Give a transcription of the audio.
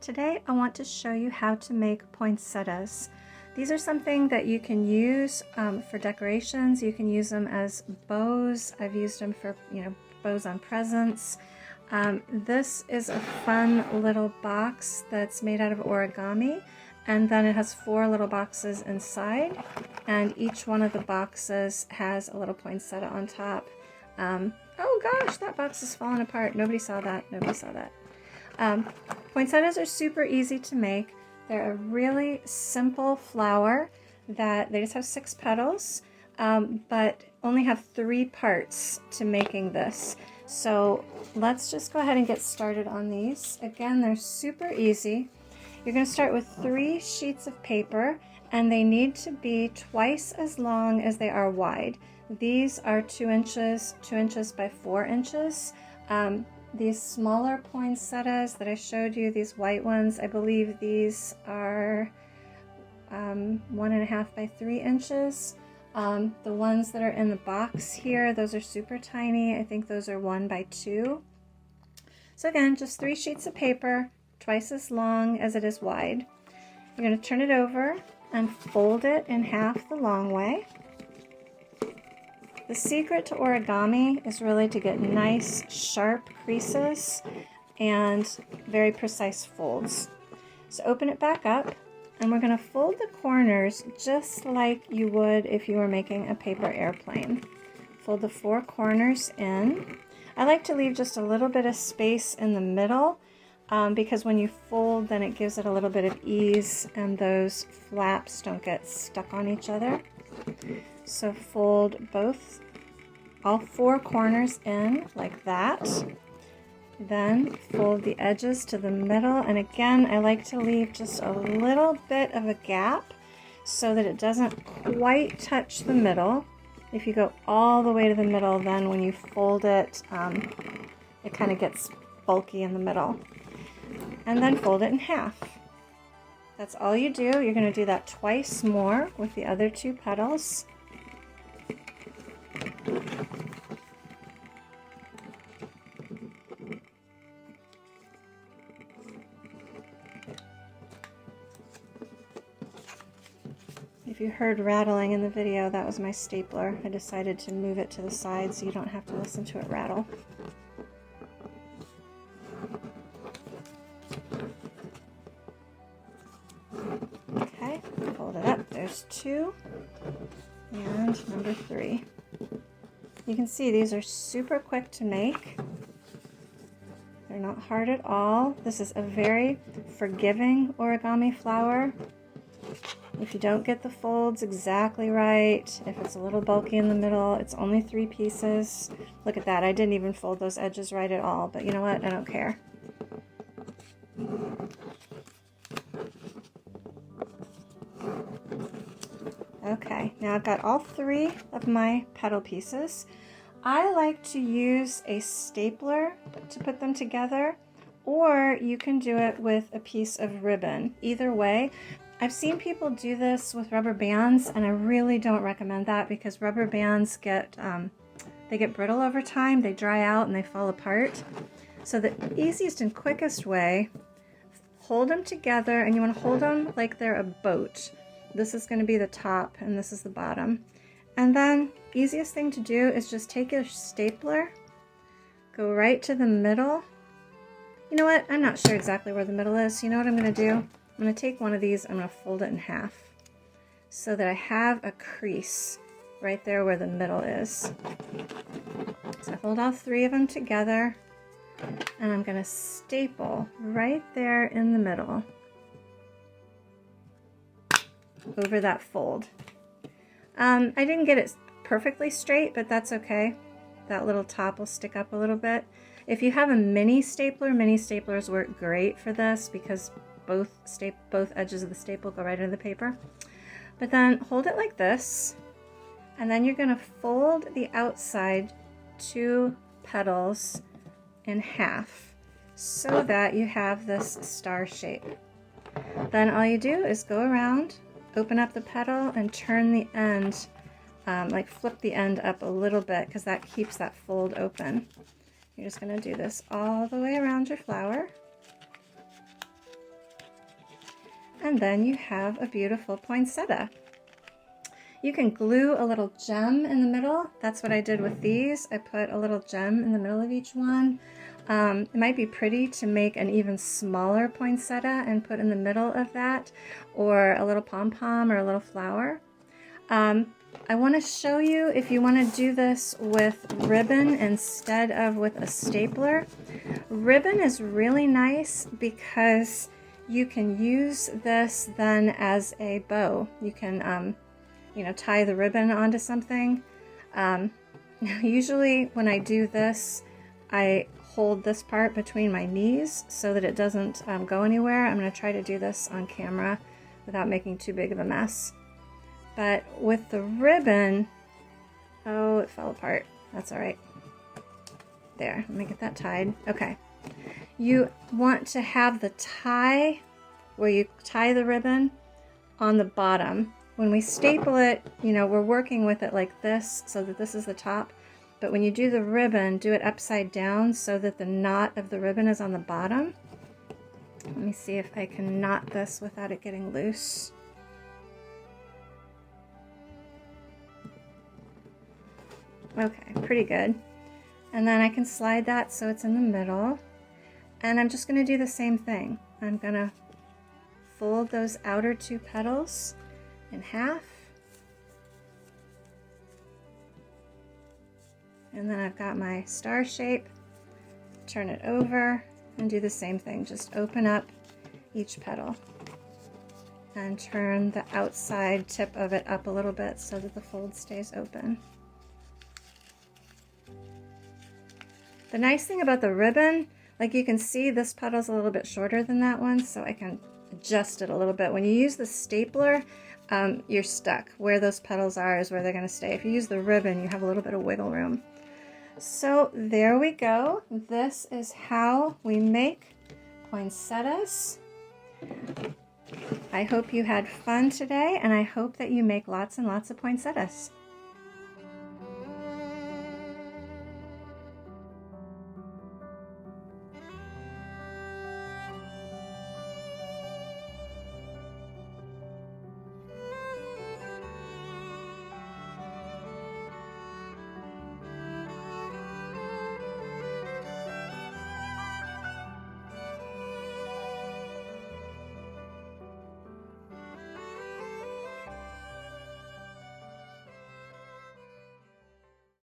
Today I want to show you how to make poinsettias. These are something that you can use for decorations. You can use them as bows. I've used them for bows on presents. This is a fun little box that's made out of origami, and then it has 4 little boxes inside, and each one of the boxes has a little poinsettia on top. Oh gosh, that box is falling apart. Nobody saw that. Nobody saw that. Poinsettias are super easy to make. They're a really simple flower that they just have 6 petals, but only have 3 parts to making this. So let's just go ahead and get started on these. Again, they're super easy. You're going to start with 3 sheets of paper, and they need to be twice as long as they are wide. These are 2 inches by 4 inches. These smaller poinsettias that I showed you, these white ones, I believe these are 1.5 by 3 inches. The ones that are in the box here, those are super tiny. I think those are 1 by 2. So again, just 3 sheets of paper, twice as long as it is wide. You're going to turn it over and fold it in half the long way. The secret to origami is really to get nice, sharp creases and very precise folds. So open it back up, and we're going to fold the corners just like you would if you were making a paper airplane. Fold the 4 corners in. I like to leave just a little bit of space in the middle because when you fold, then it gives it a little bit of ease and those flaps don't get stuck on each other. So fold all 4 corners in like that. Then fold the edges to the middle, and again I like to leave just a little bit of a gap so that it doesn't quite touch the middle. If you go all the way to the middle, then when you fold it, it kind of gets bulky in the middle. And then fold it in half. That's all you do. You're going to do that twice more with the other 2 petals. If you heard rattling in the video, that was my stapler. I decided to move it to the side so you don't have to listen to it rattle. Okay, fold it up. There's 2 and number 3. You can see these are super quick to make. They're not hard at all. This is a very forgiving origami flower. If you don't get the folds exactly right, if it's a little bulky in the middle, it's only 3 pieces. Look at that, I didn't even fold those edges right at all, but you know what, I don't care. Okay, now I've got all 3 of my petal pieces. I like to use a stapler to put them together, or you can do it with a piece of ribbon. Either way, I've seen people do this with rubber bands, and I really don't recommend that because rubber bands get brittle over time. They dry out and they fall apart. So the easiest and quickest way, hold them together, and you want to hold them like they're a boat. This is going to be the top and this is the bottom. And then easiest thing to do is just take your stapler, go right to the middle. You know what? I'm not sure exactly where the middle is. You know what I'm going to do? I'm going to take one of these, I'm going to fold it in half so that I have a crease right there where the middle is. So I hold all 3 of them together, and I'm going to staple right there in the middle over that fold. I didn't get it perfectly straight, but that's okay. That little top will stick up a little bit. If you have a mini staplers work great for this because both edges of the staple go right into the paper. But then hold it like this, and then you're going to fold the outside 2 petals in half so that you have this star shape. Then all you do is go around, open up the petal, and turn the end, like flip the end up a little bit because that keeps that fold open. You're just going to do this all the way around your flower. and then you have a beautiful poinsettia. You can glue a little gem in the middle. That's what I did with these. I put a little gem in the middle of each one. It might be pretty to make an even smaller poinsettia and put in the middle of that, or a little pom-pom or a little flower. I want to show you if you want to do this with ribbon instead of with a stapler. Ribbon is really nice because you can use this then as a bow. You can you know, tie the ribbon onto something. Usually when I do this, I hold this part between my knees so that it doesn't go anywhere. I'm going to try to do this on camera without making too big of a mess. But with the ribbon, oh, it fell apart. That's all right. There, let me get that tied. Okay. You want to have the tie where you tie the ribbon on the bottom. When we staple it, you know, we're working with it like this so that this is the top. But when you do the ribbon, do it upside down so that the knot of the ribbon is on the bottom. Let me see if I can knot this without it getting loose. Okay, pretty good. And then I can slide that so it's in the middle. And I'm just going to do the same thing. I'm going to fold those outer two petals in half. And then I've got my star shape. Turn it over and do the same thing. Just open up each petal and turn the outside tip of it up a little bit so that the fold stays open. The nice thing about the ribbon, like you can see this petal's a little bit shorter than that one, so I can adjust it a little bit. When you use the stapler, you're stuck. Where those petals are is where they're going to stay. If you use the ribbon, you have a little bit of wiggle room. So there we go. This is how we make poinsettias. I hope you had fun today, and I hope that you make lots and lots of poinsettias.